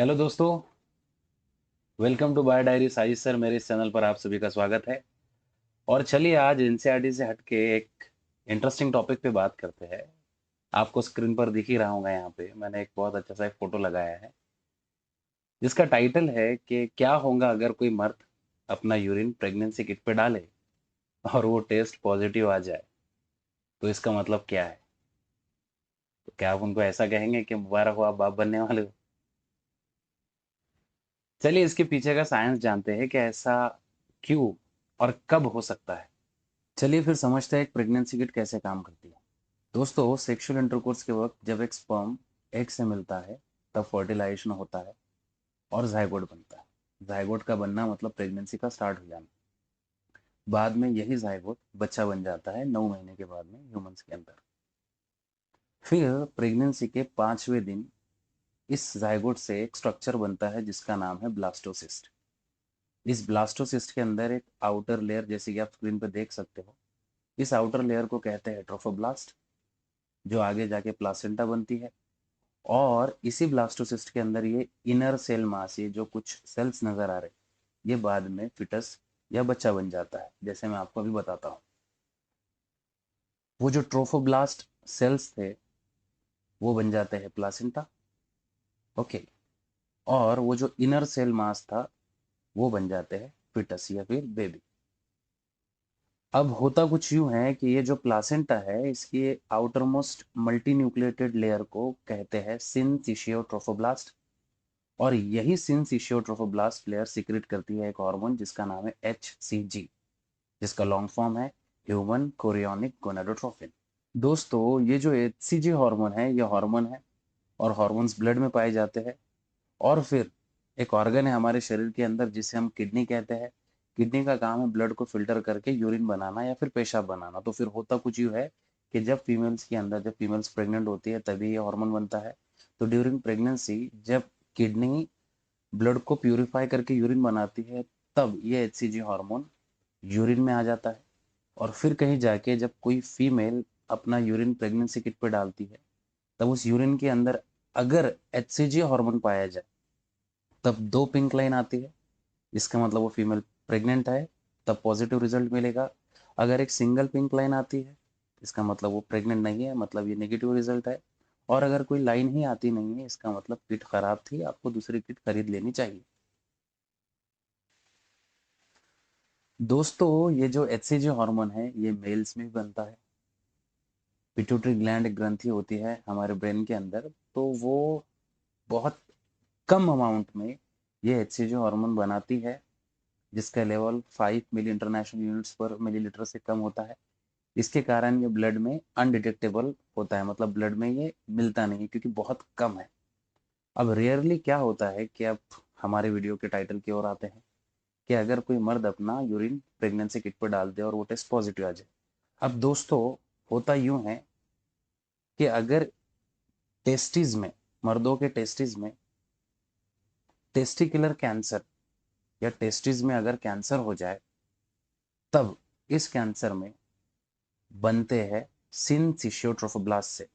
Hello दोस्तों। Welcome to bio diary. Sajid sir, मेरे इस चैनल पर आप सभी का स्वागत है। और चलिए आज एनसीईआरटी से हटके एक इंटरेस्टिंग टॉपिक पे बात करते हैं। आपको स्क्रीन पर दिख ही रहा होगा, यहाँ पे मैंने एक बहुत अच्छा सा एक फोटो लगाया है जिसका टाइटल है कि क्या होगा अगर कोई मर्द अपना यूरिन प्रेगनेंसी किट पे डाले और वो टेस्ट पॉजिटिव आ जाए, तो इसका मतलब क्या है। तो क्या आप उनको ऐसा कहेंगे कि मुबारक हो, आप बाप बनने वाले हो। चलिए इसके पीछे का साइंस जानते हैं कि ऐसा क्यों और कब हो सकता है। चलिए फिर समझते हैं एक प्रेगनेंसी किट कैसे काम करती है। दोस्तों, सेक्सुअल इंटरकोर्स के वक्त जब एक स्पर्म एग से मिलता है, तब फर्टिलाइजेशन होता है और जाइगोट बनता है। जाइगोट का बनना मतलब प्रेगनेंसी का स्टार्ट हो जाना। बाद में यही जाइगोट बच्चा बन जाता है 9 महीने के बाद में ह्यूमंस के अंदर। फिर प्रेगनेंसी के 5वें दिन इस जाइगोट से एक स्ट्रक्चर बनता है जिसका नाम है ब्लास्टोसिस्ट। इस ब्लास्टोसिस्ट के अंदर एक आउटर लेयर, जैसे कि आप स्क्रीन पर देख सकते हो, इस आउटर लेयर को कहते हैं ट्रोफोब्लास्ट, जो आगे जाके प्लासेंटा बनती है। और इसी ब्लास्टोसिस्ट के अंदर ये इनर सेल मास, ये जो कुछ सेल्स नजर आ रहे, ये बाद में फिटस या बच्चा बन जाता है। जैसे मैं आपको अभी बताता हूँ, वो जो ट्रोफोब्लास्ट सेल्स थे वो बन जाते हैं प्लासेंटा। ओके। और वो जो इनर सेल मास था वो बन जाते हैं फिटस या फिर बेबी। अब होता कुछ यूं है कि ये जो प्लासेंटा है, इसकी outer most multi nucleated layer को कहते हैं सिनसिशियोट्रोफोब्लास्ट। और यही सिनसिशियोट्रोफोब्लास्ट लेयर सीक्रेट करती है एक हार्मोन जिसका नाम है HCG, जिसका लॉन्ग फॉर्म है ह्यूमन कोरियोनिक गोनाडोट्रोफिन। दोस्तों, ये जो HCG हार्मोन है, ये हार्मोन है और हार्मोन्स ब्लड में पाए जाते हैं। और फिर एक ऑर्गन है हमारे शरीर के अंदर जिसे हम किडनी कहते हैं। किडनी का काम है ब्लड को फिल्टर करके यूरिन बनाना या फिर पेशाब बनाना। तो फिर होता कुछ यूँ है कि जब फीमेल्स प्रेग्नेंट होती है तभी ये हार्मोन बनता है। तो ड्यूरिंग प्रेगनेंसी जब किडनी ब्लड को प्यूरिफाई करके यूरिन बनाती है, तब ये HCG हार्मोन यूरिन में आ जाता है। और फिर कहीं जाके जब कोई फीमेल अपना यूरिन प्रेगनेंसी किट पे डालती है, तब उस यूरिन के अंदर अगर HCG हार्मोन पाया जाए, तब 2 पिंक लाइन आती है। इसका मतलब वो फीमेल प्रेग्नेंट है, तब पॉजिटिव रिजल्ट मिलेगा। अगर एक सिंगल पिंक लाइन आती है, इसका मतलब वो प्रेग्नेंट नहीं है, मतलब ये नेगेटिव रिजल्ट है। और अगर कोई लाइन ही आती नहीं है, इसका मतलब किट खराब थी, आपको दूसरी किट खरीद लेनी चाहिए। दोस्तों, ये जो HCG हार्मोन है ये मेल्स में भी बनता है। पिट्यूटरी ग्लैंड एक ग्रंथि होती है हमारे ब्रेन के अंदर, तो वो बहुत कम अमाउंट में ये HCG हार्मोन बनाती है, जिसका लेवल 5 मिली इंटरनेशनल यूनिट्स पर मिलीलीटर से कम होता है। इसके कारण ये ब्लड में अनडिटेक्टेबल होता है, मतलब ब्लड में ये मिलता नहीं क्योंकि बहुत कम है। अब रेयरली क्या होता है कि अब हमारे वीडियो के टाइटल की ओर आते हैं कि अगर कोई मर्द अपना यूरिन प्रेगनेंसी किट पर डाल दे और वो टेस्ट पॉजिटिव आ जाए। अब दोस्तों, होता यूं है कि अगर टेस्टिस में, मर्दों के टेस्टिस में टेस्टिकुलर कैंसर या टेस्टिस में अगर कैंसर हो जाए, तब इस कैंसर में बनते हैं सिनसिशियोट्रोफोब्लास्ट से।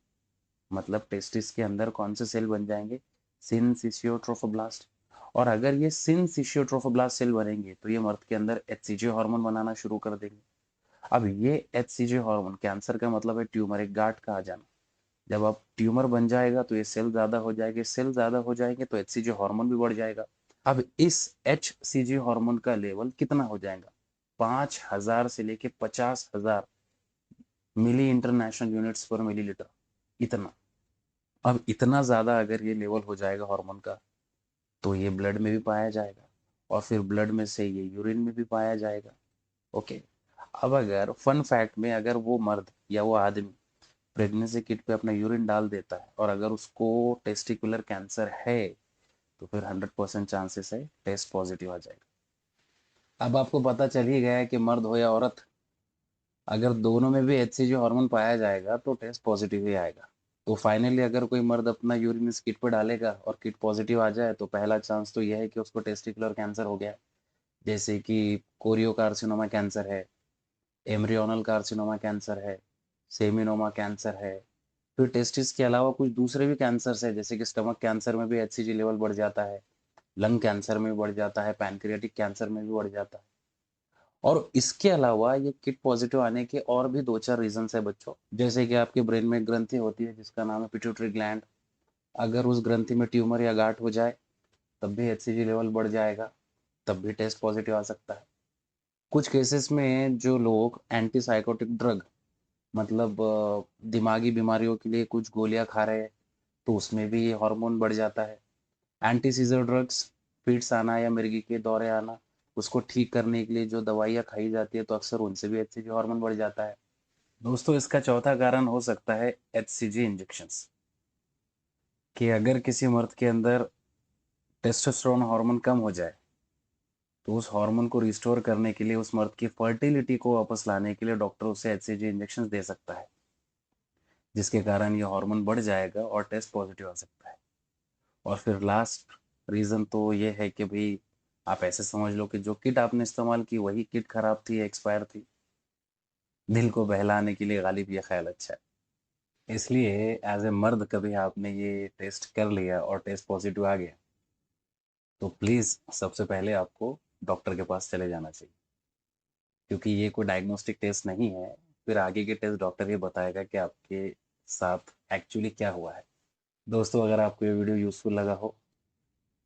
मतलब टेस्टिस के अंदर कौन से सेल बन जाएंगे? सिनसिशियोट्रोफोब्लास्ट। और अगर ये सिनसिशियोट्रोफोब्लास्ट सेल बनेंगे तो ये मर्द के अंदर HCG हार्मोन बनाना शुरू कर देंगे। अब ये HCG हार्मोन, कैंसर का मतलब है ट्यूमर, एक गांठ का आ जाना। जब अब ट्यूमर बन जाएगा तो ये सेल ज्यादा हो जाएंगे, सेल ज्यादा हो जाएंगे तो HCG हार्मोन भी बढ़ जाएगा। अब इस HCG हार्मोन का लेवल कितना हो जाएगा? 5,000 से लेके 50,000 मिली इंटरनेशनल यूनिट्स पर मिलीलीटर, इतना। अब इतना ज़्यादा अगर ये लेवल हो जाएगा हार्मोन का, तो ये ब्लड में भी पाया जाएगा और फिर ब्लड में से ये यूरिन में भी पाया जाएगा। ओके। अब अगर फन फैक्ट में, अगर वो मर्द या वो आदमी प्रेगनेंसी किट पे अपना यूरिन डाल देता है और अगर उसको टेस्टिकुलर कैंसर है, तो फिर 100% चांसेस है टेस्ट पॉजिटिव आ जाएगा। अब आपको पता चल ही गया है कि मर्द हो या औरत, अगर दोनों में भी HCG हार्मोन पाया जाएगा तो टेस्ट पॉजिटिव ही आएगा। तो फाइनली अगर कोई मर्द अपना यूरिन इस किट पर डालेगा और किट पॉजिटिव आ जाए, तो पहला चांस तो यह है कि उसको टेस्टिकुलर कैंसर हो गया, जैसे कि कोरियो कार्सिनोमा कैंसर है, एम्ब्रियोनल कार्सिनोमा कैंसर है, सेमिनोमा कैंसर है, फिर टेस्टिस के अलावा कुछ दूसरे भी कैंसर्स है, जैसे कि स्टमक कैंसर में भी HCG लेवल बढ़ जाता है, लंग कैंसर में भी बढ़ जाता है, पैनक्रियाटिक कैंसर में भी बढ़ जाता है। और इसके अलावा ये किट पॉजिटिव आने के और भी 2-4 रीजंस है बच्चों, जैसे कि आपके ब्रेन में एक ग्रंथि होती है जिसका नाम है पिट्यूटरी ग्लैंड। अगर उस ग्रंथि में ट्यूमर या गांठ हो जाए तब भी HCG लेवल बढ़ जाएगा, तब भी टेस्ट पॉजिटिव आ सकता है। कुछ केसेस में जो लोग एंटीसाइकोटिक ड्रग, मतलब दिमागी बीमारियों के लिए कुछ गोलियां खा रहे हैं, तो उसमें भी ये हार्मोन बढ़ जाता है। एंटी सीजर ड्रग्स, फिट्स आना या मिर्गी के दौरे आना, उसको ठीक करने के लिए जो दवाइयाँ खाई जाती है, तो अक्सर उनसे भी HCG हार्मोन बढ़ जाता है। दोस्तों, इसका चौथा कारण हो सकता है HCG इंजेक्शंस, कि अगर किसी मर्द के अंदर टेस्टोस्टेरोन हार्मोन कम हो जाए, तो उस हार्मोन को रिस्टोर करने के लिए, उस मर्द की फर्टिलिटी को वापस लाने के लिए डॉक्टर उसे HCG इंजेक्शन दे सकता है, जिसके कारण ये हार्मोन बढ़ जाएगा और टेस्ट पॉजिटिव आ सकता है। और फिर लास्ट रीज़न तो ये है कि भाई, आप ऐसे समझ लो कि जो किट आपने इस्तेमाल की वही किट खराब थी, एक्सपायर थी। दिल को बहलाने के लिए गालिब ये ख्याल अच्छा है। इसलिए एज ए मर्द कभी आपने ये टेस्ट कर लिया और टेस्ट पॉजिटिव आ गया, तो प्लीज़ सबसे पहले आपको डॉक्टर के पास चले जाना चाहिए, क्योंकि ये कोई डायग्नोस्टिक टेस्ट नहीं है। फिर आगे के टेस्ट डॉक्टर ये बताएगा कि आपके साथ एक्चुअली क्या हुआ है। दोस्तों, अगर आपको ये वीडियो यूज़फुल लगा हो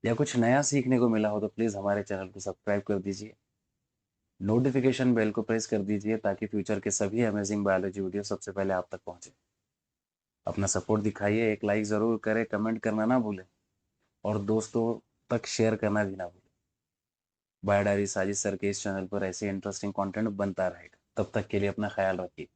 या कुछ नया सीखने को मिला हो, तो प्लीज़ हमारे चैनल को सब्सक्राइब कर दीजिए, नोटिफिकेशन बेल को प्रेस कर दीजिए, ताकि फ्यूचर के सभी अमेजिंग बायोलॉजी वीडियो सबसे पहले आप तक पहुंचे। अपना सपोर्ट दिखाइए, एक लाइक ज़रूर करें, कमेंट करना ना भूलें, और दोस्तों तक शेयर करना भी ना भूलें। बायो डायरी साजिद सर के इस चैनल पर ऐसे इंटरेस्टिंग कंटेंट बनता रहेगा। तब तक के लिए अपना ख्याल रखिए।